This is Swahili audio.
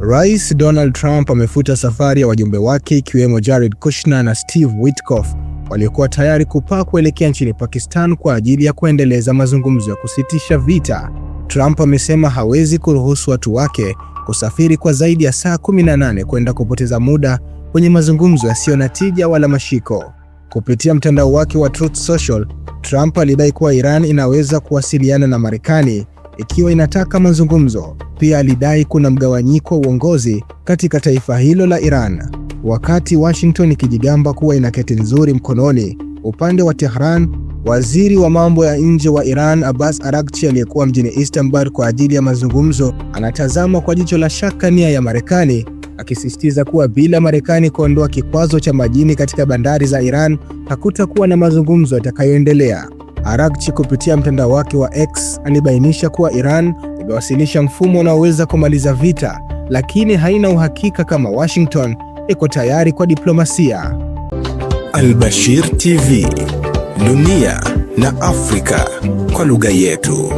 Rais Donald Trump amefuta safari ya wajumbe wake ikiwemo Jared Kushner na Steve Witkoff waliokuwa tayari kupaa kuelekea nchini Pakistan kwa ajili ya kuendeleza mazungumzo ya kusitisha vita. Trump amesema hawezi kuruhusu watu wake kusafiri kwa zaidi ya saa 18 kwenda kupoteza muda kwenye mazungumzo yasiyo na tija wala mashiko. Kupitia mtandao wake wa Truth Social, Trump alidai kuwa Iran inaweza kuwasiliana na Marekani ikiwa inataka mazungumzo. Pia alidai kuna mgawanyiko wa uongozi katika taifa hilo la Iran. Wakati Washington ikijigamba kuwa ina kete nzuri mkononi upande wa Tehran, waziri wa mambo ya nje wa Iran Abbas Araghchi aliyekuwa mjini Istanbul kwa ajili ya mazungumzo anatazama kwa jicho la shaka nia ya Marekani, akisisitiza kuwa bila Marekani kuondoa kikwazo cha majini katika bandari za Iran hakutakuwa na mazungumzo yatakayoendelea. Araghchi kupitia mtandao wake wa X alibainisha kuwa Iran imewasilisha mfumo unaoweza kumaliza vita, lakini haina uhakika kama Washington iko tayari kwa diplomasia. Al Bashir TV, dunia na Afrika kwa lugha yetu.